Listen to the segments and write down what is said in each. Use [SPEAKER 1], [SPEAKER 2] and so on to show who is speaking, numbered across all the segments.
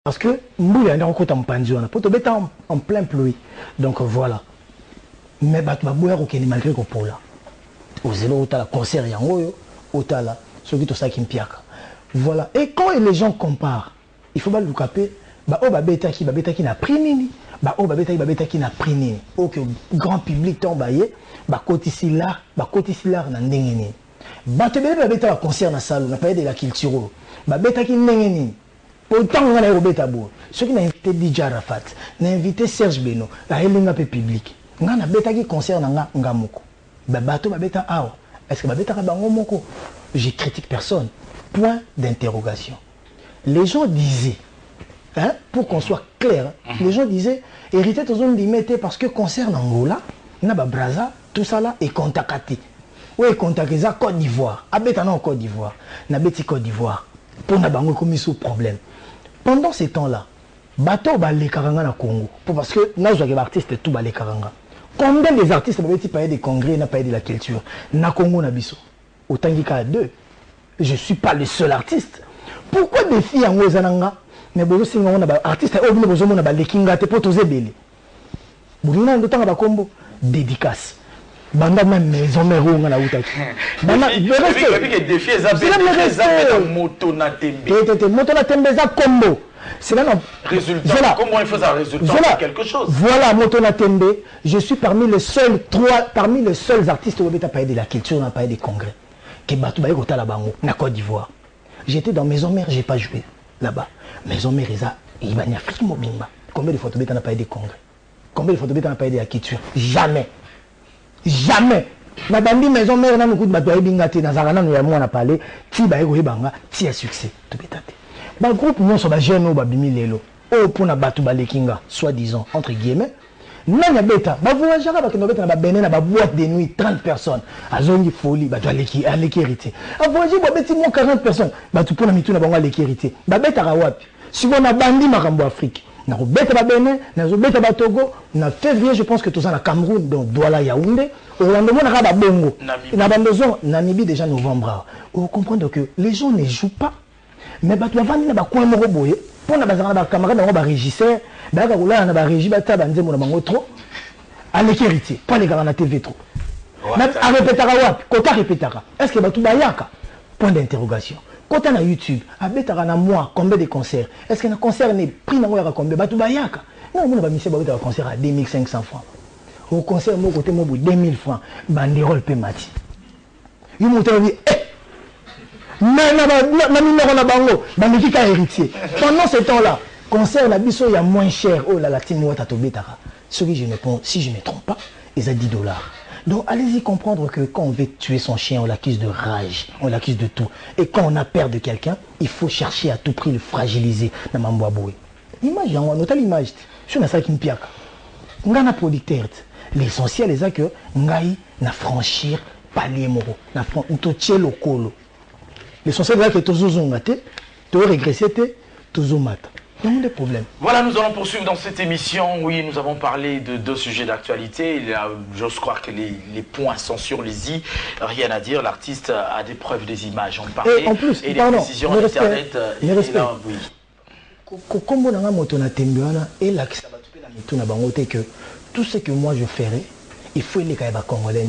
[SPEAKER 1] Parce que Mboula est en panzona, pour te mettre en plein pluie. Donc voilà. Mais Batmabouya, malgré que pour là. Au zélo, au la concert, au la, ce qui est ça qui me piaque. Voilà. Et quand les gens comparent, il faut pas le caper. Oh, babeta qui n'a pris nini. Oh, babeta qui n'a pris nini. Ok, grand public tombaye. Côté ici là, n'a n'engeni. Babeta concert na salle, n'a pas de la culture. Babeta qui n'engeni. Autant on a Robert Tabou, ceux qui n'ont invité DJ Arafat, n'ont invité Serge Beno, la Hélinga public. On a bêta qui concerne Ngamoko. Babato babeta awa. Est-ce que babeta kabangomoko? Je critique personne. Point d'interrogation. Les gens disaient, hein, pour qu'on soit clair, les gens disaient, hérité de zone limité parce que concerne Angola, Naba Braza, tout ça là est contacté. Oui, contacté ça Côte d'Ivoire. Abeta non Côte d'Ivoire. Nabeti Côte d'Ivoire. Pour Nabango commis sous problème. Pendant ces temps-là, bateau balé karanga na Congo. Parce que nous avons des artistes tout balé karanga. Combien des artistes ont payé des congrès, n'a pas de la culture? Na Congo na biso. Autant qu'il y a deux. Je ne suis pas le seul artiste. Pourquoi des filles en Ozananga? Mais bon, si on a artiste, on a besoin de balé kinga te potoze belé. Bourina d'autant à Combo dédicace. Banda même maison mère où on a outaki. Banda le
[SPEAKER 2] défi est moto na tembe.
[SPEAKER 1] Moto na tembe za combo. C'est là non.
[SPEAKER 2] Résultat. Voilà. Comment il faut ça résultat?
[SPEAKER 1] Voilà
[SPEAKER 2] quelque chose.
[SPEAKER 1] Voilà moto na tembe. Je suis parmi les seuls artistes où on a parlé de la culture, on a parlé des congrès. Que Batou Baye Kota la Bango, na Côte d'Ivoire. J'étais dans Maison Mère, j'ai pas joué là-bas. Maison Mère il va y avoir Afrique Mobimba. Combien de photos on a parlé des congrès? Combien de photos on a parlé de la culture? Jamais. Jamais. La bandi maison mère n'a pas de bataille bingate dans Zarana nous on a parlé ti ba ego banga ti a succès tout bétate. Ba groupe non so ba jeune ba bimi lelo. Oh pour na batu ba lekinga soi-disant entre guillemets. Nanya beta ba voyageur ba ke no beta na ba bene na ba boîte de nuit 30 personnes. Azongi folie ba to aleki hérité. A voyager ba beti mo 40 personnes. Ba tu pour na mitu na bango aleki hérité. Ba beta ka wapi? Si on a bandi makambo Afrique. Na robeta ba Bénin, na robeta ba Togo, na février je pense que tout ça na Cameroun donc Douala Yaoundé, au lendemain na ba Bongo. Na ba besoin Namibie déjà novembre. Vous comprenez que les gens ne jouent pas. Mais ba tu vandi na ba coin moko boye, pour na ba ba camarade na ba régisseur, ba ka kula na ba régie ba ta ba nzembo na bango trop. Avec héritier, pas les gars na TV trop. Na a répétera wapi, kota répétera. Est-ce que ba tu ba yaka? Point d'interrogation. Quand on a YouTube, à moi, combien de concerts? Est-ce qu'un concert n'est pris dans le combien? Batou Bayaka. Non, on va misser un concert à 2500 francs. Au concert, mon côté, 2000 francs. Banderole Pemati. Il m'a dit, mais on a bango, baniki héritier. Pendant ce temps-là, concert, la biso, il y a moins cher. Oh là là, Timo Tatobetara. Ce que je me trompe, si je ne me trompe pas, ils ont 10 $. Donc allez-y comprendre que quand on veut tuer son chien, on l'accuse de rage, on l'accuse de tout. Et quand on a peur de quelqu'un, il faut chercher à tout prix le fragiliser. Image, on a noté l'image. Je suis ça qui me piaque. On a un producteur. L'essentiel est que ngai na franchir palier moro, na franchir le colo. L'essentiel est que tous les gens ont régressé, tous ont maté. Il y a des problèmes.
[SPEAKER 2] Voilà, nous allons poursuivre dans cette émission. Oui, nous avons parlé de deux sujets d'actualité. J'ose croire que les points sont sur les i. Rien à dire. L'artiste a des preuves des images. On parlait.
[SPEAKER 1] Et en plus,
[SPEAKER 2] et les précisions d'Internet.
[SPEAKER 1] Oui. Comme on a moto na tembiana et la que tout ce que moi je ferai, il faut les Kaïba Congolais.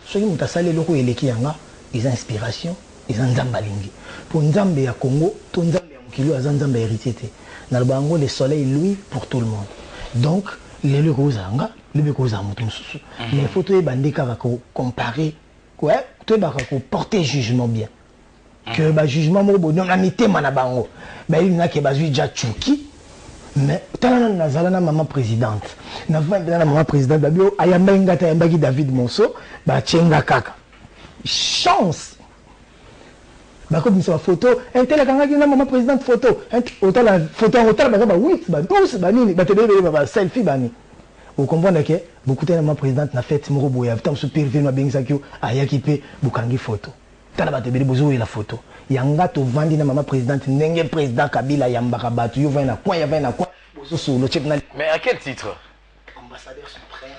[SPEAKER 1] Ceux qui ont salé le coup et les Kianga, ils ont inspiration, ils ont Nzambalingi. Pour Nzambe à Congo, tout Nzambe à Mukilo a Nzambe hérité. Dans le Bango, le soleil, lui, pour tout le monde. Donc, les Lugozanga, les Lugozanga, mais il faut que les comparer, ouais, porter jugement bien. Que le jugement, on a mis na bango. Mais il y a qui déjà Tchouki. Mais, tant que la maman présidente, la maman présidente, il y a David Monso, Tchenga Kaka. Chance! Comme ça, photo, un tel a maman présidente photo, autant la photo, autant la oui, selfie, vous comprenez que beaucoup de maman présidente n'a fait mon robot, tant que super film, Bengzakio, Ayakipe, Bukangi photo. Tant que la photo. Yanga to vandi na maman présidente, n'engé président Kabila Yambaka Batu, yo na quoi,
[SPEAKER 2] mais à quel titre?
[SPEAKER 1] Ambassadeur suprême.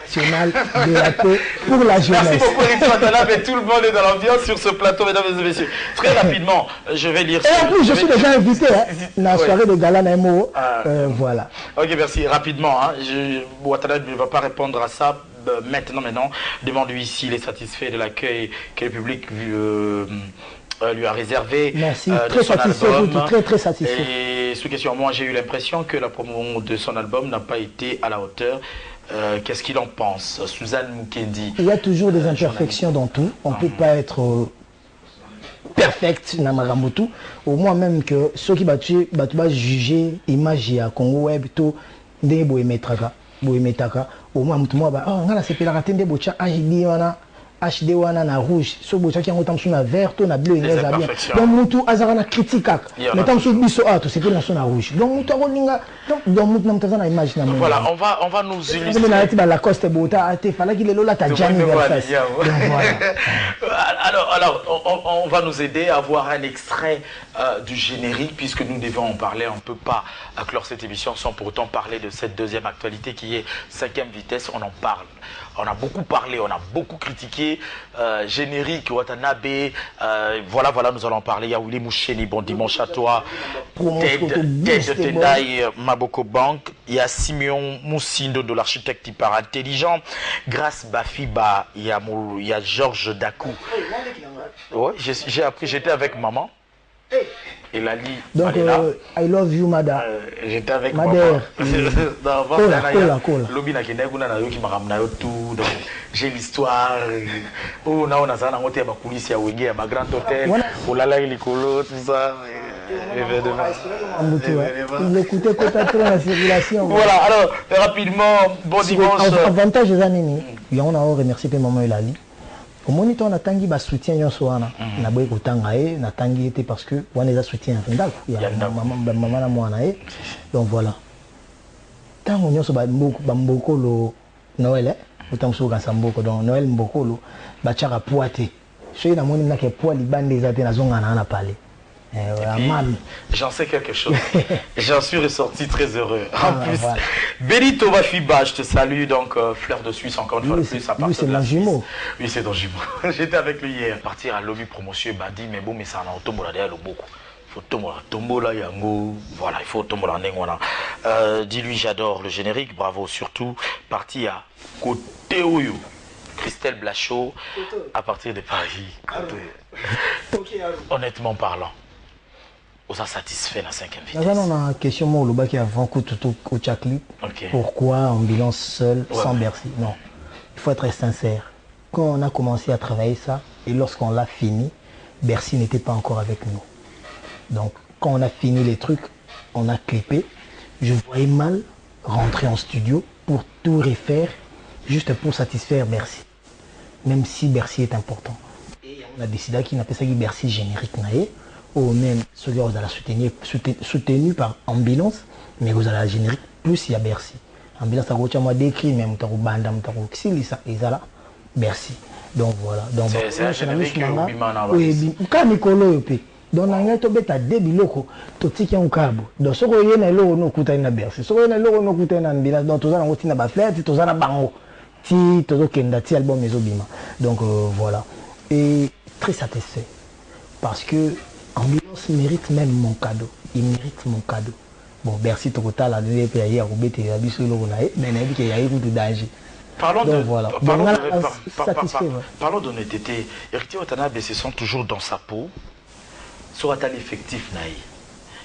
[SPEAKER 1] national de la paix pour la jeunesse.
[SPEAKER 2] Merci beaucoup, Héritier Watana, mais tout le monde est dans l'ambiance sur ce plateau, mesdames et messieurs. Très rapidement, je vais lire...
[SPEAKER 1] Et en plus, je suis déjà invité dans la soirée de Gala Naimo. Voilà.
[SPEAKER 2] Ok, merci. Rapidement, hein, Watana ne va pas répondre à ça. Maintenant, demande-lui s'il est satisfait de l'accueil que le public lui a réservé.
[SPEAKER 1] Merci, très satisfait, très satisfait.
[SPEAKER 2] Et sous question, moi j'ai eu l'impression que la promo de son album n'a pas été à la hauteur. Qu'est-ce qu'il en pense, Suzanne Mukendi?
[SPEAKER 1] Il y a toujours des imperfections dans tout. On ne peut pas être perfect dans Maramotu. Au moins même que ceux qui battent juger l'image à Congo Web, tout, des boémétraka. Au moins, moi, on a c'est la ratine des bocha HD wana na rouge, so bocha qui ont sur na vert, to na bleu, bien. Donc mutu azarana critique. Mais tant que biso tout c'est que na son rouge. Donc mutu rolinga donc mutu namtaza na image na.
[SPEAKER 2] Voilà, on va nous illustrer.
[SPEAKER 1] Mais na la coste bota ate fallait qu'il est là ta jambe.
[SPEAKER 2] Alors on va nous aider à voir un extrait du générique puisque nous devons en parler. On ne peut pas clore cette émission sans pour autant parler de cette deuxième actualité qui est 5e vitesse. On en parle. On a beaucoup parlé, on a beaucoup critiqué. Générique, Watanabe, voilà, nous allons parler. Il y a Willy Moucheni, bon dimanche à toi. Ted Tendai, Maboko Bank. Il y a Simeon Moussindo de l'architecte hyper intelligent. Grâce Bafiba, il y a Georges Dakou. Ouais, j'ai appris, j'étais avec maman. Et Lali,
[SPEAKER 1] donc, I love you, madame.
[SPEAKER 2] J'étais avec
[SPEAKER 1] maman.
[SPEAKER 2] J'ai l'histoire. Oh, on a un coulisses à Wenge, à ma grand hôtel. Oh là là, il est colo, tout ça. Voilà, alors, rapidement, bon dimanche.
[SPEAKER 1] Avantage des années, on a remercié maman et Lali. Au moniteur, on a tangi bas soutien yon soana. Na boy kutanga na tangi était parce que on les a soutien ndako. Il y a maman na moi nae. Donc voilà. Tant on yon so bamboko lo Noël autant so ka samboko donc Noël mboko lo ba chaka poate. So na moni na ke poa libande za te na zonga na parler.
[SPEAKER 2] J'en sais quelque chose. J'en suis ressorti très heureux. En plus, voilà. Benito Bafiba, je te salue. Donc, Fleur de Suisse, encore une fois de plus.
[SPEAKER 1] Lui, c'est mon jumeau.
[SPEAKER 2] Oui, c'est ton jumeau. J'étais avec lui hier. Partir à lobby promotion, il m'a dit, mais bon, mais ça en a automobile derrière le beaucoup. Il faut tomber là, yango. Voilà, il faut tomber là. Dis-lui, j'adore le générique. Bravo, surtout. Parti à côté Oyo. Christelle Blachot, à partir de Paris. Honnêtement parlant. On a satisfait la 5e vitesse.
[SPEAKER 1] On a une question qui avant au Tchakli. Pourquoi ambulance seule, sans Bercy? Non, il faut être sincère. Quand on a commencé à travailler ça, et lorsqu'on l'a fini, Bercy n'était pas encore avec nous. Donc, quand on a fini les trucs, on a clippé. Je voyais mal rentrer en studio pour tout refaire, juste pour satisfaire Bercy. Même si Bercy est important. Et on a décidé qu'il n'appelle ça Bercy générique. Ou même ceux qui ont soutenu par ambulance, mais vous avez la générique, plus il y a Bercy. Ambulance, ça a décrit, même banda, Bercy. Donc voilà.
[SPEAKER 2] C'est un générique
[SPEAKER 1] oui, quand Nicolo donc on a tobeta debiloko to tiki on kabo donc ce que yena lo no kuta na Bercy ce que yena lo no kuta na ambulance donc tozana ngoti na ba fête tozana bango ti tozo kenda ti album ezobima donc voilà et très satisfait parce que ambulance mérite même mon cadeau. Il mérite mon cadeau. Bon, Bercy Tokota, la deuxième pays à Roubet et à Bissolo, mais il y a eu tout danger.
[SPEAKER 2] Parlons
[SPEAKER 1] parlons
[SPEAKER 2] d'honnêteté. Héritier Watanabe se sent toujours dans sa peau. Soit-il effectif naï.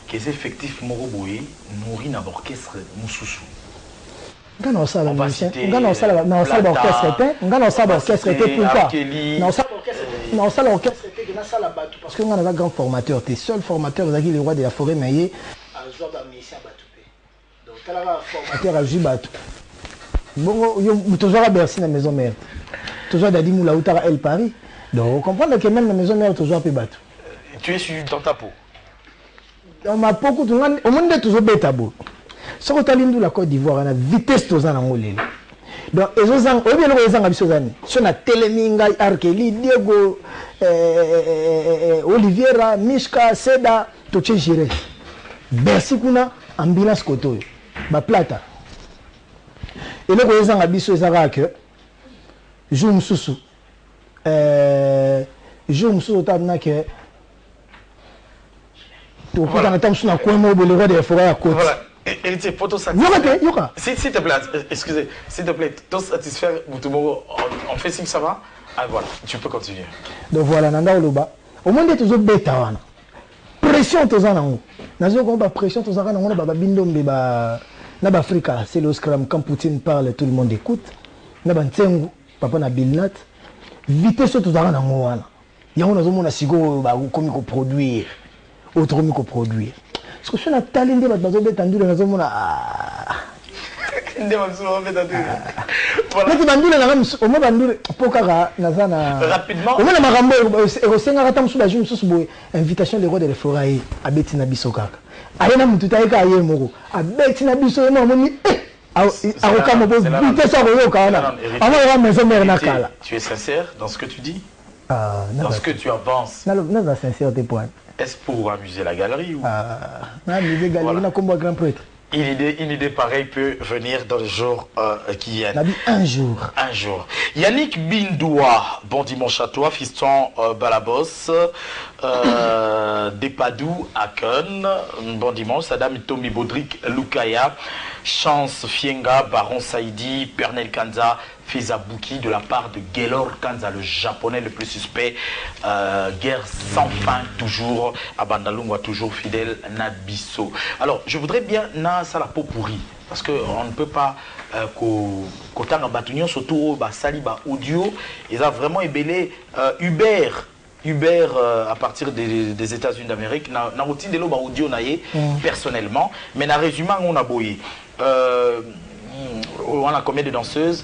[SPEAKER 2] Qu'est-ce effectif Moroboé nourrit dans l'orchestre Moussoussou.
[SPEAKER 1] On a ça l'orchestre non, ça l'orchestre était que ça la bateau parce que on a un grand formateur. T'es seul formateur, les rois de la forêt, mais à jouer à Messia Batoupé. Donc, tu as un formateur à jouer Batou. Bon, tu as Bercy dans la maison mère. Tu as Dadi Moula ou El Paris. Donc, on comprend que même la maison mère, tu as Batou.
[SPEAKER 2] Tu es dans ta peau.
[SPEAKER 1] Dans ma peau, au monde, tu as Betabo. Ce que tu as dit la Côte d'Ivoire, la vitesse, tu as Angolé. Donc, ils ont bien si on a Téléminga, Arkeli, Diego, Oliviera, Mishka, Seda, Toche Gire. Bercy kuna ambulance koto, ba plata. Et le président a dit que je me suis que tu peux t'entendre sur un coin mobile le roi des forêts à côté.
[SPEAKER 2] Voilà. Héritier, pour te satisfaire. S'il te plaît, excusez, s'il te plaît, te satisfaire, on fait signe que ça va. Ah voilà, tu peux continuer.
[SPEAKER 1] Donc voilà, Nanda Oloba. Au moins, tu es bêta. Pression, tu es en haut. Pression, tu es en haut. En Afrique, c'est le scrum. Quand Poutine parle, tout le monde écoute. Papa na Bilnat. Vitesse, tu es en haut. Il y a un comme produire. Autre que produire. Parce que si on a talent, on va se mettre en douleur. Rapidement. Invitation des rois de la forêt à Bettina Bissoka. Ayana Mututaïka Ayemoro. À Bettina Bissoka,
[SPEAKER 2] tu es sincère dans ce que tu dis? Dans ce que tu avances? Est-ce pour amuser la galerie ou...
[SPEAKER 1] Amuser la galerie, comme grand prêtre.
[SPEAKER 2] Une idée pareille peut venir dans les jours qui viennent.
[SPEAKER 1] Un jour.
[SPEAKER 2] Un jour. Yannick Bindoua, bon dimanche à toi, fiston Balabos, Depadou Aken, bon dimanche, Sadam Tomi Bodrik Lukaya, Chance Fienga, Baron Saïdi, Pernel Kanza, Fizabouki de la part de Gaylor Kanza, le japonais le plus suspect. Guerre sans fin, toujours. Abandalungwa, toujours fidèle. Nabiso. Alors, je voudrais bien ça la peau pourrie. Parce qu'on ne peut pas qu'autant en bâtonnion, surtout Saliba audio, ils ont vraiment ébellé Uber à partir des États-Unis d'Amérique. Na routine de l'eau audio personnellement, mais na résumé on a boyé. On a combien de danseuses?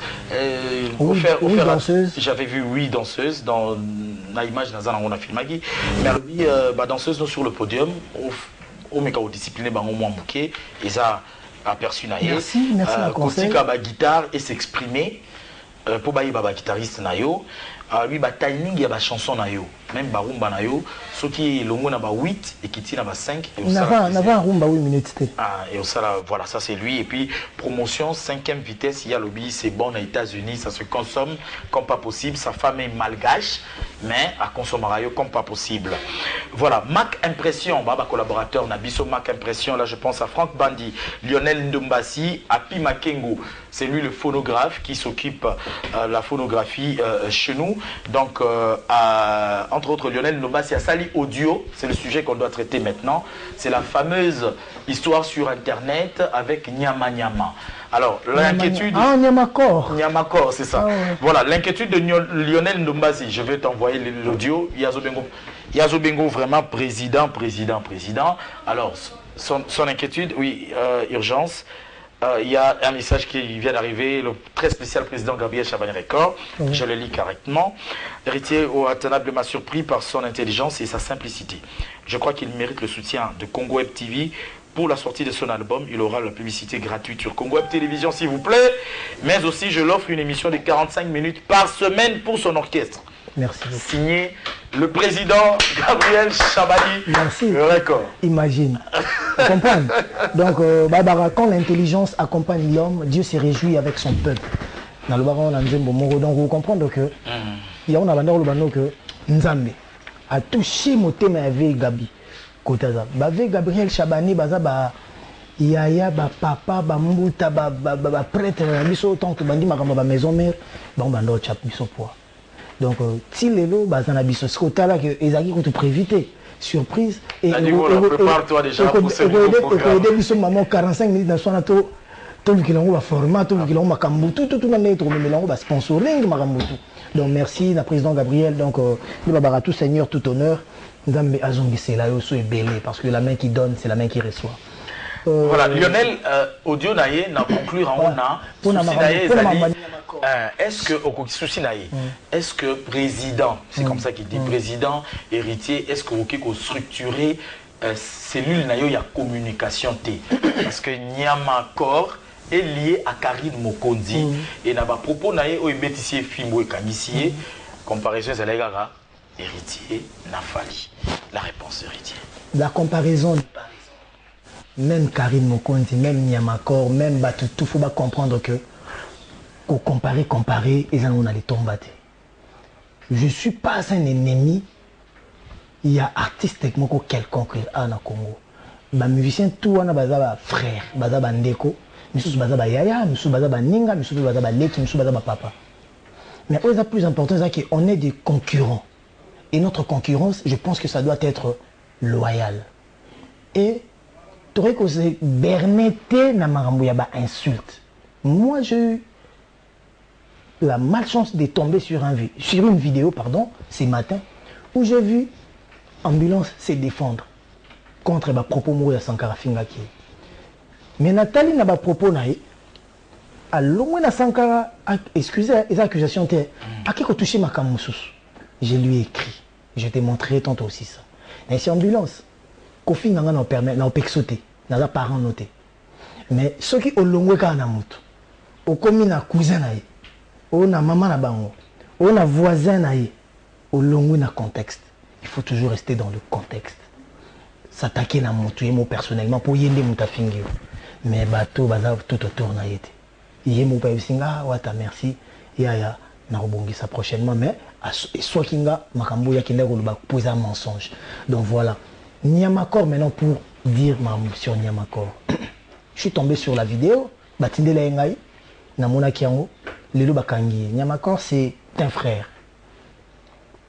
[SPEAKER 1] Danseuses.
[SPEAKER 2] J'avais vu 8 danseuses dans l'image dans on a filmé. Mais danseuses sur le podium, au discipliné au moins bouquet, et ça aperçu naïe.
[SPEAKER 1] Merci la conseil.
[SPEAKER 2] Guitare et s'exprimer pour bailler guitariste naïo. Lui timing il y a ba chanson naïo, même barumba naïo, ce qui est longo na ba 8 et qui tient na ba 5 et
[SPEAKER 1] on avait un rumba 8 minutes.
[SPEAKER 2] Et ça voilà, ça c'est lui et puis promotion 5e vitesse, il y a lobby, c'est bon aux États-Unis, ça se consomme comme pas possible, sa femme est malgache mais à consommer comme pas possible. Voilà, Mac Impression, baba collaborateur Nabiso Mac Impression, là je pense à Franck Bandi, Lionel Ndombasi, Api Makengo, c'est lui le phonographe qui s'occupe de la phonographie chez nous. Donc, entre autres, Lionel Ndombasi a Sali Audio, c'est le sujet qu'on doit traiter maintenant. C'est la fameuse histoire sur Internet avec Nyama Nyama. Alors, l'inquiétude...
[SPEAKER 1] Nyamakor.
[SPEAKER 2] Nyamakor, c'est ça. Voilà, l'inquiétude de Lionel Ndombasi. Je vais t'envoyer l'audio. Yazo Bengo, vraiment président. Alors, son inquiétude, oui, urgence. Il y a un message qui vient d'arriver, le très spécial président Gabriel Chabani-Record, je le lis correctement. Héritier m'a surpris par son intelligence et sa simplicité. Je crois qu'il mérite le soutien de Congo Web TV pour la sortie de son album. Il aura la publicité gratuite sur Congo Web Télévision s'il vous plaît, mais aussi je l'offre une émission de 45 minutes par semaine pour son orchestre.
[SPEAKER 1] Merci.
[SPEAKER 2] Signé le président Gabriel Chabani.
[SPEAKER 1] Merci.
[SPEAKER 2] Le record.
[SPEAKER 1] Imagine. Vous comprenez? Donc, quand l'intelligence accompagne l'homme, Dieu se réjouit avec son peuple. Dans le baron, donc vous comprenez que il y a un que Nzambe a touché mon thème avec Gabi. Avec Gabriel Chabani, Yaya, papa, Mouta, prêtre, autant que Bandi Makamba, maison mère, on chap poids. Donc, si les lots, ce côté-là, ils ont prévité. Surprise. Et
[SPEAKER 2] prépare-toi déjà pour ce nouveau programme.
[SPEAKER 1] Maman 45 minutes dans son ato, tout le monde va format, tout le monde va cambutu, tout le monde va sponsoring, donc merci, la président Gabriel, donc nous va tout seigneur, tout honneur, nous avons azongi c'est là aussi belé parce que la main qui donne, c'est la main qui reçoit.
[SPEAKER 2] Voilà, Lionel, audio naïe, n'a conclure en est-ce que est-ce que président, c'est comme ça qu'il dit président, héritier, est-ce que vous pouvez structurer cellule naïe à communication T parce que Nyama Corps est lié à Karine Mokonzi et n'a pas propos naïe au bétissier Fimbo et Kanissier comparaison Zalegara héritier Nafali. La réponse héritier.
[SPEAKER 1] La comparaison même Karine Mokonzi, même Nyamakor, même Batutu, il faut comprendre que comparer, et ça on a les tombates. Je ne suis pas un ennemi. Il y a artiste quelconque en Congo. Les musiciens, tout on a bazaba frère, bazaba ndeko, nous bazaba yaya, nous bazaba ninga, nous bazaba leki, nous bazaba papa. Mais le plus important, c'est qu'on est des concurrents. Et notre concurrence, je pense que ça doit être loyal. Et tu aurais que c'est bernete na marambouya ba insulte. Moi, j'ai eu la malchance de tomber sur une vidéo, ce matin, où j'ai vu ambulance se défendre contre les propos mourir à Sankara Fingaki. Mais Nathalie n'a pas propos naïe. À l'ombre de Sankara, excusez les accusations, à qui touché ma camoussous. Je lui ai écrit. Je t'ai montré tantôt aussi ça. Mais c'est ambulance. Kofi n'a pas permis, n'a pas sauté, n'a pas parent noté. Mais ceux qui ont l'ombre quand on au commis na cousin naïe, on a maman na bango, on a voisin naïe, au l'ombre na contexte. Il faut toujours rester dans le contexte. S'attaquer à mon moi personnellement pour y aller moutafingi. Mais bateau bazar tout autour na yete. Y mo pa singa wata merci. Ya na rebongi ça prochainement mais soit kinga makambo ya kinda ko ba poser un mensonge. Donc voilà. Niamakor maintenant pour dire ma sur Niamakor. Je suis tombé sur la vidéo batinde la ngai na mona kiango lelo bakangi. Niamakor c'est un frère.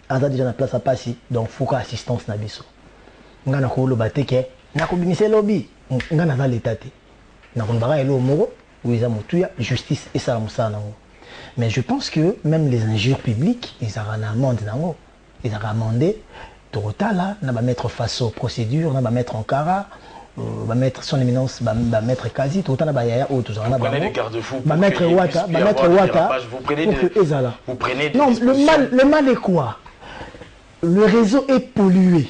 [SPEAKER 1] Aza déjà na place à passer donc faut assistance na biso. Nga na ko lo bateke na ko binise lobby nga na va l'état té. Na ko bara elo moro ou ils ont justice et ça mais je pense que même les injures publiques ils ont un amende nango ils ont amendé Torota là na va mettre face aux procédures na va mettre en cara va mettre son éminence va mettre quasi Torota na ba yaya ou tout ça na ba mettre wata vous prenez non le mal est quoi le réseau est pollué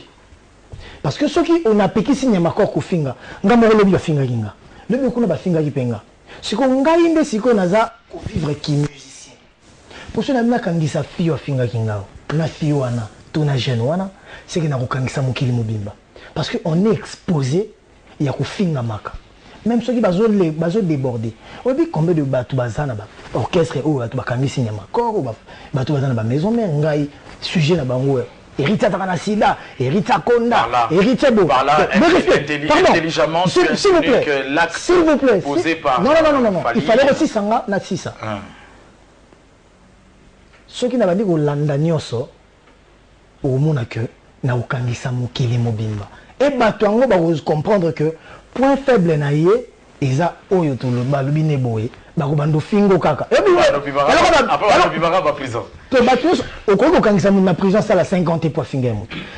[SPEAKER 1] parce que ceux qui on a péki signé makor ko finga nga mo lobi ba finga kinga lobi ko na ba finga ki penga siko ngai nde siko naza ko vivre qui musicien pour cela na kangisa fio finga kinga na fio wana to na jeune wana c'est que na ko kangisa mokili mobimba parce que on est exposé ya ko finga maka même ceux qui bazo déborder obi combien de batu bazana ba orchestre ou batu bakangisi nyama corps ou batu bazana ba maison mais ngai sujet na bango Héritier Taranasila, héritier Konda, héritier Beau.
[SPEAKER 2] Intelligemment, s'il vous plaît, que l'acte posé par...
[SPEAKER 1] Non, il fallait aussi Sanga, Natsisa. Ceux qui n'avaient pas dit que Landa Nyoso, au monde que na ukangisa mokili mobimba. Et Batuango va comprendre que point faible naïe, Eza Oyo to le balubi neboé. Bakobando fingo kaka.
[SPEAKER 2] Après, on va pas prison.
[SPEAKER 1] Au Congo, quand ils sont en prison, ça la 50 pour finir.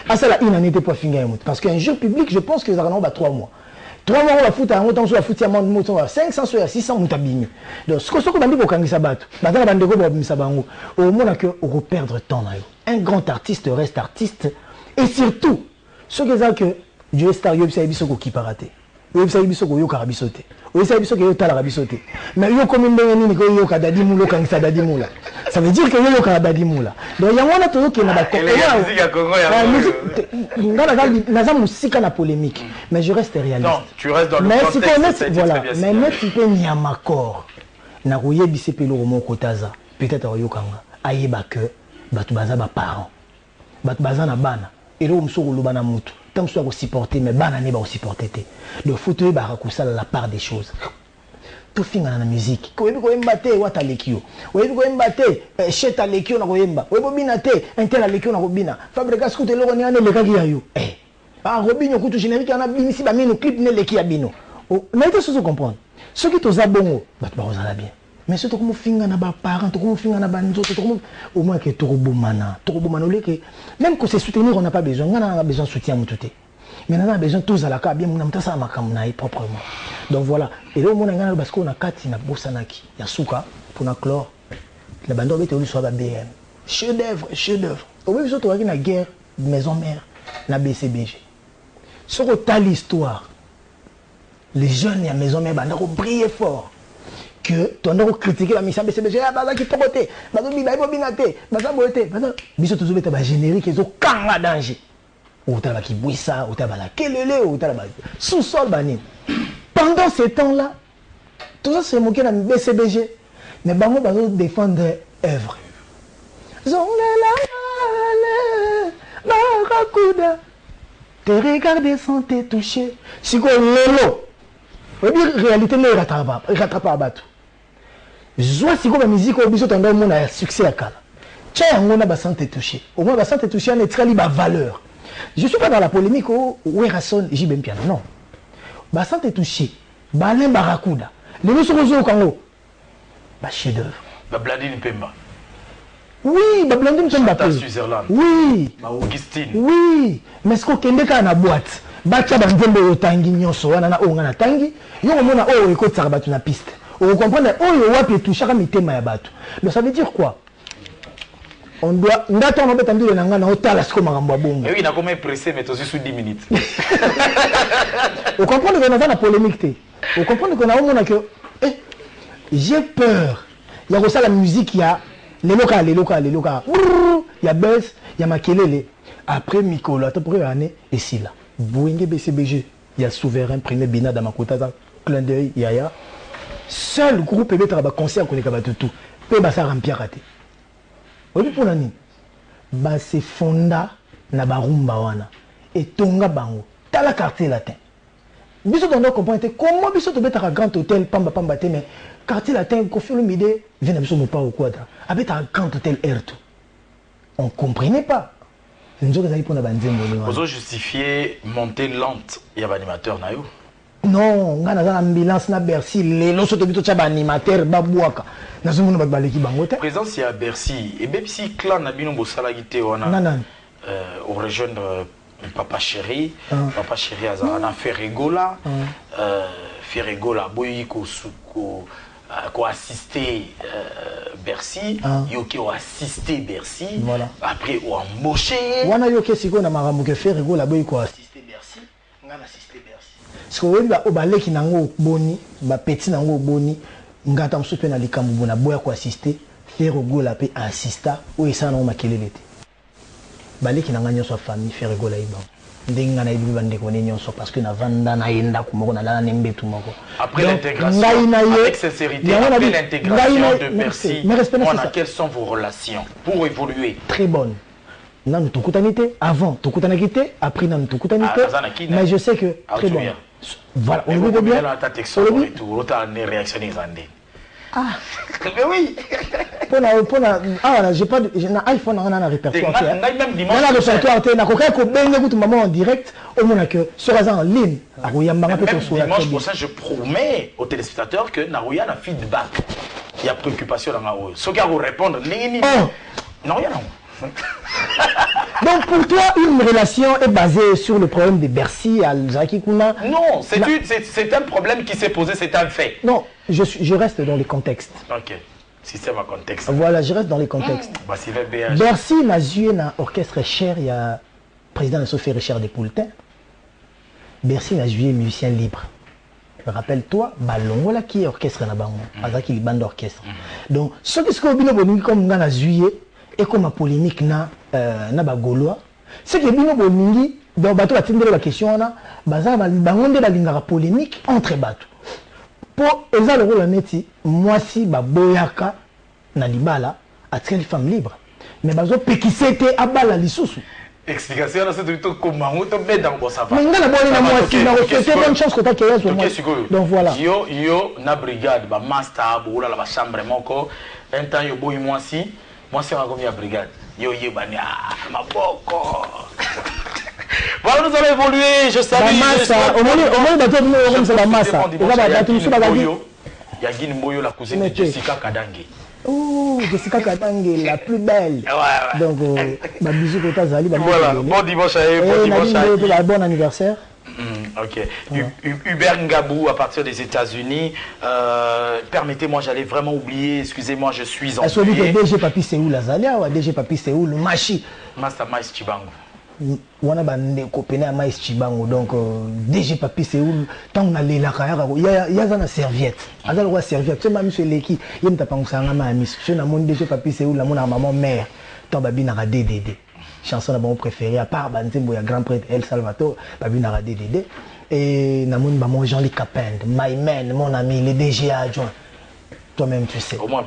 [SPEAKER 1] Ah, ça la une année pour finir. Parce qu'un jeu public, je pense que ça va 3 mois. 3 mois, on va foutre un autant sur la foutre à 500 sur 600 moutabini. Donc, ce que vous dit pour ça bat, maintenant la bande de Sabango, au moins que on va perdre temps. Un grand artiste reste artiste. Et surtout, ce que Dieu star Yob Saïbisoko qui paraté. Yob Saïbisoko Yo Karabisote. Oui, c'est ça que vous avez rabisoté. Mais vous comme une bonne idée, vous avez dit moula quand ça a dit moula. Ça veut dire que vous avez dit moula. Donc il y a un autre qui n'a pas de musique à la polémique. Mais je reste réaliste.
[SPEAKER 2] Non, tu restes dans le contexte.
[SPEAKER 1] Voilà. Mais tu peux n'y avoir accord. Na rouillé bisepelo au mot kotaza. Peut-être au yokanga. Aïeba que batu baza ba parents. Batu baza na bana. Et là, on se roule bana mutu. Tant que soit supporté, mais bana ne va supporter. Le foot est barakusa la part des choses. Tout finit dans la musique. Quand vous embâtez, what a lekio. Vous embâtez, chet a lekio na roemba. Vous bobinate, intel a lekio na robina. Fabrikas koute lo ne ane lekaki ayo. Eh. Ah robinho koute générique ana binisi ba mino clip ne leki abino. Oh, mais il faut comprendre. Ceux qui to zabongo, bat ba ozala bien. Mais ceux qui finga na ba parents, qui finga na ba nzoto, au moins que torobo mana que même que c'est soutenir on n'a pas besoin. On a besoin de soutien mututé. Mais on a besoin tous à la cas bien on a ça makamnaï proprement. Donc voilà. Et là on a parce qu'on a kati na bosanaki, ya suka pour na chlore. La bande bête on soit ba BM. Chef d'œuvre. Au même surtout avec la guerre maison mère na BCBG. Sur telle histoire. Les jeunes à maison mère bande briller fort. Que ton nom critiquer la mission BCBG, baza qui popote, baza biba bobinate, baza boete, baza biso toujours beta ba générique ils ont kanga danger. Ou tala ki bouissa, ou tala la kelele, ou tala sous-sol bani. Pendant ces temps-là, tout ça c'est moqué dans BCBG. mais bango bazo défendre œuvre zongela barakuda te regarder sans te toucher siko lelo obi réalité ne rattrape bato zwa siko ba musique obiso tanda mona succès ya kala tcha yango na ba sans te toucher au moins ba sans te toucher na etrali ba valeur. Je suis pas dans la polémique où Werason JB Piano non ba sans te toucher ba Alain Barakuda les nous sont Congo ba chef d'œuvre
[SPEAKER 2] ba Blandine Pemba.
[SPEAKER 1] Oui, ba Blandine Pemba. Oui.
[SPEAKER 2] Ba Augustine.
[SPEAKER 1] Oui, mais ce qu'on kende ka na boîte ba tcha ba nzembo yotangi nyonso wana na onga na tangi yo mona o eko tsara batu na piste. On comprend o wapi toucher ka mitema ya batu. Mais ça veut dire quoi? On doit ndata on va tendre na ngana otala siko makambo bongo.
[SPEAKER 2] Et oui, na comme pressé mais aussi sous 10 minutes.
[SPEAKER 1] On comprend que dans la polémique té. On comprend que na on a que j'ai peur. Il y a aussi la musique, il y a les locales. Il y a buzz, il y a makelele. Après Mikolo, attends pour une année, et si là. Bouenge BCBG, il y a Souverain, Premier Bina, Damakota, Clin d'œil, Yaya. Seul groupe peut être à concert qu'on est capable de tout. Peut ça remplir raté. Au lieu pour l'année, c'est Fonda, Nabarumba wana. Et Tonga Bango. T'as la quartier latin. Biso doit comprendre comment biso te mettre à grand hôtel pamba mais quartier latin Kofi Olomide vient biso me pas au quadra avec un grand hôtel Erto. On comprenait pas. Nous allons pour la banzembo.
[SPEAKER 2] Vous justifier montée lente il y a animateur na yo.
[SPEAKER 1] Non, on a une ambulance na Bercy les loso to bito chaba animateur babouaka. Na zumu na baleki bango te.
[SPEAKER 2] Présence à Bercy et même si clan na bino bosala gité wana. Au rejoindre Papa Chéri, Papa Chéri a fait Ferregola, Ferregola, boy ko assister Bercy, yoki o assister Bercy, après o embauché.
[SPEAKER 1] Wana yoki siko na marambo ke Ferregola boy ko assister Bercy, ngana assister Bercy. Parce que weba o baleki nango boni, ba petit nango boni, ngata msupe na likambo bona boya ko assister Ferregola pe assista o esana o makelele te. Baleki na nganya so famille Ferregola iba ndenga na ibi bande ko nyonso parce que na vanda na yenda kumoko na lana nembetu moko
[SPEAKER 2] après l'intégration avec sincérité après l'intégration de Bercy quelles sont vos relations pour évoluer
[SPEAKER 1] très bonne nanu tukutanité avant tukutanité après nanu tukutanité mais je sais que très bon voilà on veut bien
[SPEAKER 2] la texte retour l'autre ne réactionner zandé
[SPEAKER 1] ah
[SPEAKER 2] mais oui
[SPEAKER 1] j'ai pas un iPhone on a un répertoire
[SPEAKER 2] même dimanche
[SPEAKER 1] on a répertoire tu na koka ko benga kutu maman en direct au moins que sur la en ligne arouyamba peut être sur la
[SPEAKER 2] dimanche prochain je promets aux téléspectateurs que narouya na feedback il y a préoccupation dans narouya ce qui a répondre non rien non.
[SPEAKER 1] Donc pour toi, une relation est basée sur le problème de Bercy à Zaki Kuna?
[SPEAKER 2] Non, c'est un problème qui s'est posé, c'est un fait.
[SPEAKER 1] Non, je reste dans les contextes.
[SPEAKER 2] Ok, système à contexte.
[SPEAKER 1] Voilà, je reste dans les contextes. Bercy n'a joué un orchestre cher, il y a le président de Sophie Richard de Poultin. Bercy n'a joué musicien libre. Rappelle-toi, Balongola qui est orchestre na bango, Azaki li bande d'orchestre. Donc, ce qui se passe comme on a joué, et comme ma polémique na ba Gaulois c'est que bino boningi donc bato batindela la question na baza bangonde balingaka polémique entre bato pour eza le rôle neti mwasi ba boyaka na libala atikali femme libre mais bazo pekisete abala lisusu
[SPEAKER 2] explication na c'est tout comment on te met dans bon ça va
[SPEAKER 1] mais ngana boni na mwasi na c'était bonne chance que ta kiya so donc voilà
[SPEAKER 2] yo na brigade ba master boula la ba chambre moko un temps yo boy mwasi. Moi, c'est comme la brigade. Yo, bania, ma boko. Voilà, nous allons évoluer. Je salue.
[SPEAKER 1] Au moins,
[SPEAKER 2] il y a Guine Moyo, la cousine de Jessica Kadange.
[SPEAKER 1] Oh, Jessica Kadange, la plus belle. Donc, ma bisou que t'as
[SPEAKER 2] voilà, bon dimanche à eux.
[SPEAKER 1] Bon anniversaire.
[SPEAKER 2] Ok. Hubert Ngabou à partir des États-Unis. Permettez-moi, j'allais vraiment oublier. Excusez-moi, je suis en.
[SPEAKER 1] Celui de DG Papi Séoul, Azalia ou DG Papi Séoul, Machi.
[SPEAKER 2] Master Maïs Chibango.
[SPEAKER 1] On a bandé copain à Maïs Chibango. Donc, DG Papi Séoul, tant on a les la carrière, il y a une serviette. Azal roi serviette. Tu m'as mis sur l'équipe. Il y a une tapance à ma miss. Je suis mon DG Papi Séoul, la mon maman mère. Tant babi n'a DDD. Chanson d'abord préférée à part Banzembo, il y a grand prêtre El Salvatore, Babi Nara DDD et Namoun Bamon Jean-Luc Capend, My Man, mon ami, le DG adjoint. toi-même tu sais.
[SPEAKER 2] Au moins,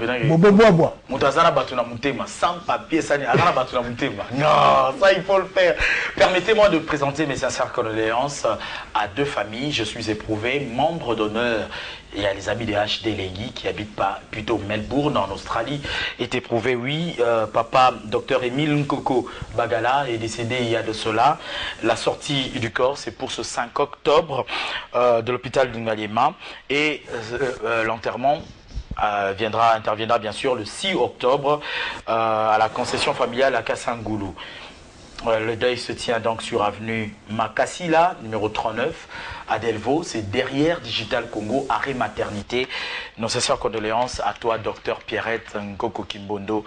[SPEAKER 1] bois.
[SPEAKER 2] Moutazana Batuna Moutema, sans papier, ça n'est pas Batuna Moutema. Non, ça il faut le faire. Permettez-moi de présenter mes sincères condoléances à deux familles. Je suis éprouvé, membre d'honneur. Et à les amis des HD Lengui qui habitent plutôt Melbourne en Australie est éprouvé, oui. Papa, docteur Émile Nkoko Bagala est décédé il y a de cela. La sortie du corps, c'est pour ce 5 octobre de l'hôpital de Ngaliema. Et l'enterrement interviendra bien sûr le 6 octobre à la concession familiale à Kassangoulou. Le deuil se tient donc sur avenue Makassila, numéro 39, à Delvaux. C'est derrière Digital Congo, arrêt maternité. Nos sincères condoléances à toi, docteur Pierrette Nkoko Kimbondo,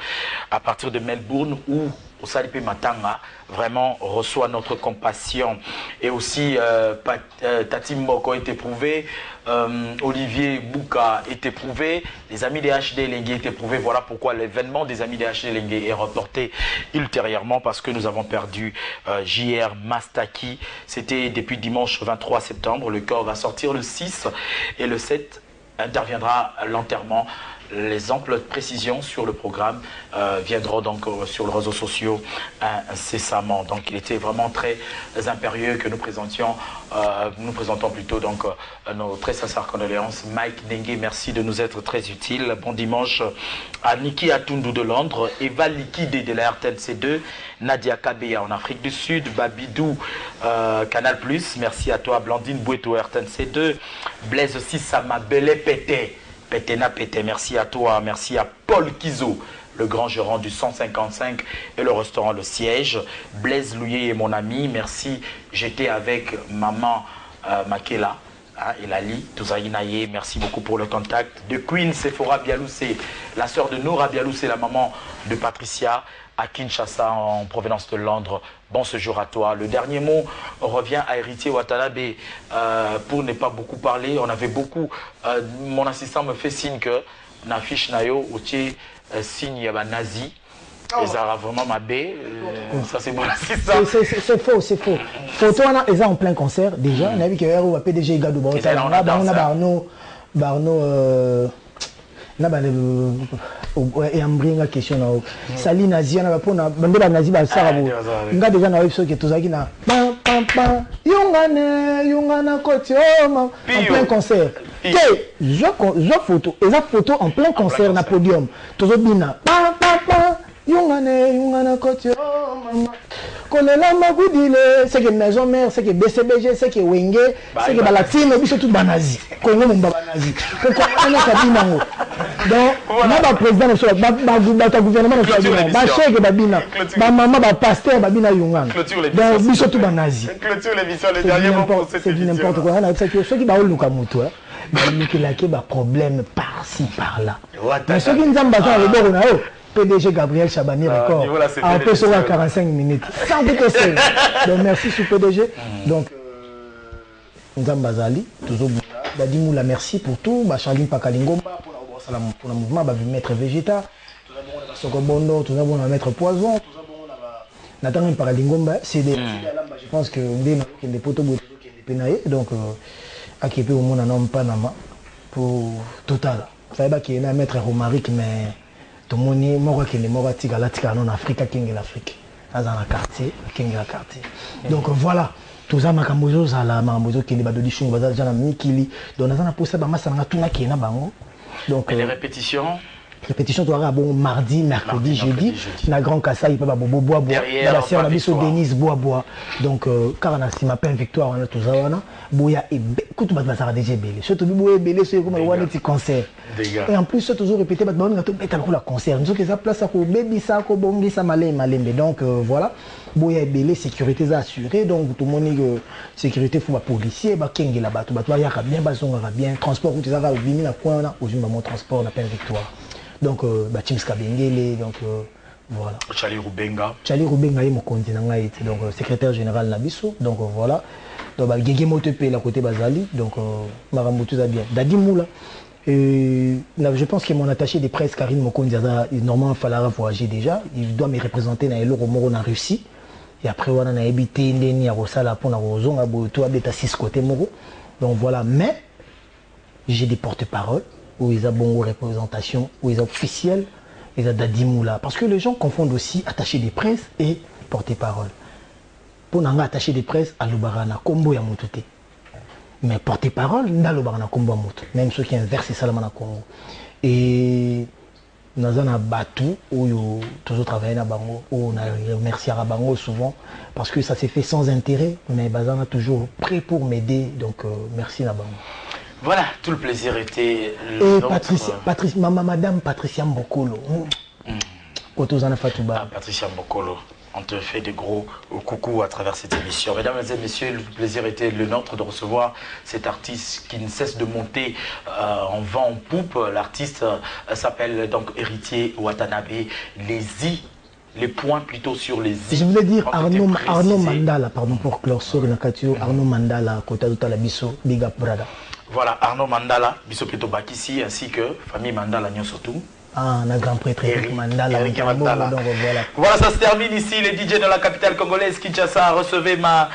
[SPEAKER 2] à partir de Melbourne, où au Salipé Matanga vraiment reçoit notre compassion. Et aussi Tati Mboko est éprouvé, Olivier Bouka est éprouvé, les amis des HD Lengue est éprouvé. Voilà pourquoi l'événement des amis des HD Lengue est reporté ultérieurement, parce que nous avons perdu JR Mastaki. C'était depuis dimanche 23 septembre. Le corps va sortir le 6 et le 7 interviendra l'enterrement. Les amples précisions sur le programme viendront donc sur les réseaux sociaux incessamment. Donc il était vraiment très impérieux que nous présentons plutôt donc nos très sincères condoléances. Mike Dengue, merci de nous être très utile. Bon dimanche à Niki Atundu de Londres, Eva Likide de la RTNC2, Nadia Kabeya en Afrique du Sud, Babidou Canal+, merci à toi. Blandine Boueto RTNC2, Blaise Sissama Belé Pété. Péténa Pété, merci à toi, merci à Paul Kizo, le grand gérant du 155 et le restaurant Le Siège. Blaise Louillet est mon ami, merci. J'étais avec maman Makela et Lali Touzaïnaye, merci beaucoup pour le contact. De Queen Sephora Bialoussé, la sœur de Noura Bialoussé, la maman de Patricia à Kinshasa en provenance de Londres. Bon séjour à toi. Le dernier mot revient à Héritier Watanabe. Pour ne pas beaucoup parler, on avait beaucoup. Mon assistant me fait signe que n'affiche nayo ou signe yaba nazi. Et ça va vraiment ma baie. Ça c'est mon assistant.
[SPEAKER 1] C'est faux, c'est faux. Photo ils sont en plein concert déjà. On a vu que RO PDG Gadou Barno et ambringa question na sali nazi na pona bande ba nazi ba sara bo nga déjà na webso que tozaki na yongana koti en plein concert que je photo eza photo en plein concert na podium tozobina yongana koti kolela magudile c'est que maison mère c'est que BCBG c'est que Wenge c'est que balatine biso tout banazi kongo mon banazi pourquoi on a kabina ngo donc na ba président na so ba gouvernement na so ba chef babina ba maman ba pasteur babina yongana donc biso tout banazi
[SPEAKER 2] clôture l'émission le dernier mot pour cette émission.
[SPEAKER 1] C'est n'importe quoi, c'est que ceux qui ba luka muto mais ba problème par-ci par-là mais ceux qui nous ont besoin le bord na eux PDG Gabriel Chabani record en peu sur 45 minutes sans détester. Donc merci sur PDG. Donc Nzambazali toujours Dadimou la merci pour tout. Charline Pakalingomba pour le mouvement maître végétal. Tout d'abord on a Sokobondo, tout d'abord on a maître poison, tout d'abord on a Nathan Pakalingomba. C'est des je pense que des poteaux qui est pénaillé donc à qui peut au monde en Panama pour total. Ça va qu'il y a un maître Romaric mais tout le monde moi qui est mort en Afrique qui est l'Afrique dans un quartier qui est le quartier donc voilà tout ça makambozo za la makambozo qui est ba dodition ba za na mikili donc on a posé ba massa na tuna qui na bango donc
[SPEAKER 2] les répétitions
[SPEAKER 1] doit bon mardi, mercredi, jeudi. Na grand Kassai, il peut pas bobo bois bois. La sœur la biso Denise bois bois. Donc car on a si m'appelle Victoire on a tout ça on a boya et écoute ba ça déjà belé. Surtout boya belé c'est comme un petit concert. Et en plus c'est toujours répété ba on a tout mettre la concert. Nous que ça place à ko baby ça ko bongi ça malembe. Donc voilà. Boya et belé sécurité assurée donc tout le monde sécurité faut ba policier ba kenge là-bas tout ba ya bien ba zonga bien transport tout ça va venir la coin on a au mon transport on appelle Victoire. Donc Bachim Skabengele donc voilà
[SPEAKER 2] Charlie Rubenga
[SPEAKER 1] est mon continent donc secrétaire général Nabiso donc voilà donc Gege Motepe la côté Bazali donc Marambo tout ça bien Dadi Moula je pense que mon attaché de presse Karine Mokondi normalement il fallait voyager déjà il doit me représenter dans l'Euro Moro en Russie et après on a habité Ndeni à Rosala pour na Rozonga Boto habite à 6 côtés Moro donc voilà mais j'ai des porte-parole où ils ont bonne représentation, où ils ont officiel, ils ont Dadimoula. Parce que les gens confondent aussi attaché des presse et porter-parole. Pour nous attaché des presse à l'Obarana, Kombo ya Moutouté. Mais porter-parole, n'a l'Obarana Kombo ya Moutou. Même ceux qui inversent ça, na Congo. Et nous avons battu, où toujours travaillé dans Bango, où on a remercié à Bango souvent, parce que ça s'est fait sans intérêt, mais Bazan a toujours prêt pour m'aider, donc merci à Bango.
[SPEAKER 2] Voilà, tout le plaisir était...
[SPEAKER 1] Et Madame Patricia Mbokolo,
[SPEAKER 2] Patricia Mbokolo, on te fait de gros coucou à travers cette émission. Mesdames et messieurs, le plaisir était le nôtre de recevoir cet artiste qui ne cesse de monter en vent en poupe. L'artiste s'appelle donc Héritier Watanabe. Les points plutôt sur les i.
[SPEAKER 1] Je voulais dire Arnaud Mandala, pardon pour clore sur la capture, Arnaud Mandala, côté de Talabiso, Big Up Brother.
[SPEAKER 2] Voilà, Arnaud Mandala, Biso Peto Bakissi, ainsi que famille Mandala Nyosotou.
[SPEAKER 1] Ah, on a grand prêtre Eric Mandala.
[SPEAKER 2] Eric Mandala. Voilà, ça se termine ici. Les DJ de la capitale congolaise, Kinshasa, recevez ma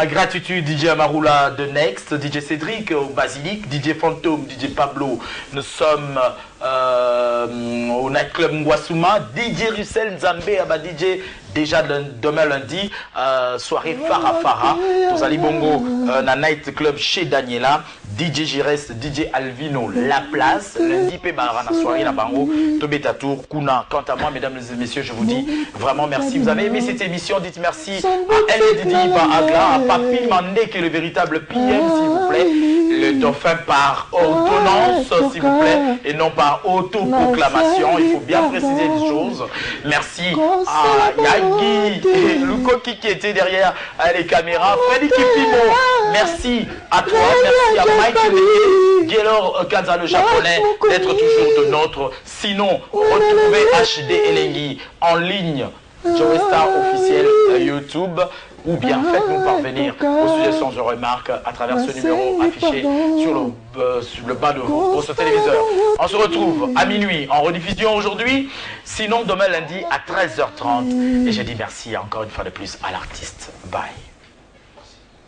[SPEAKER 2] gratitude, DJ Amarula de Next, DJ Cédric au Basilique, DJ Fantôme, DJ Pablo. Nous sommes au nightclub Ngwasuma, DJ Russell Nzambé, DJ déjà demain lundi, soirée Farah, Tozali Bongo, na nightclub chez Daniela, DJ Gires, DJ Alvino, La Place, lundi Pebara, na soirée na Bango, Tobeta Tour, Kuna. Quant à moi, mesdames et messieurs, je vous dis vraiment merci. Vous avez aimé cette émission, dites merci à Elie Agla, à Papi Mandé qui est le véritable PM, s'il vous plaît. Le dauphin par ordonnance, s'il vous plaît, et non par autoproclamation. Il faut bien préciser les choses. Merci à Yagi et Lukoki qui était derrière les caméras. Freddy Kipimo, merci à toi. Merci à Mike Gaylor Kanza le japonais d'être toujours de notre. Sinon, retrouvez HD Elengi en ligne. Joey Star officiel YouTube. Ou bien faites-nous parvenir vos suggestions, je remarque, à travers ce numéro affiché sur le bas de votre téléviseur. On se retrouve à minuit en rediffusion aujourd'hui, sinon demain lundi à 13h30. Et je dis merci encore une fois de plus à l'artiste. Bye.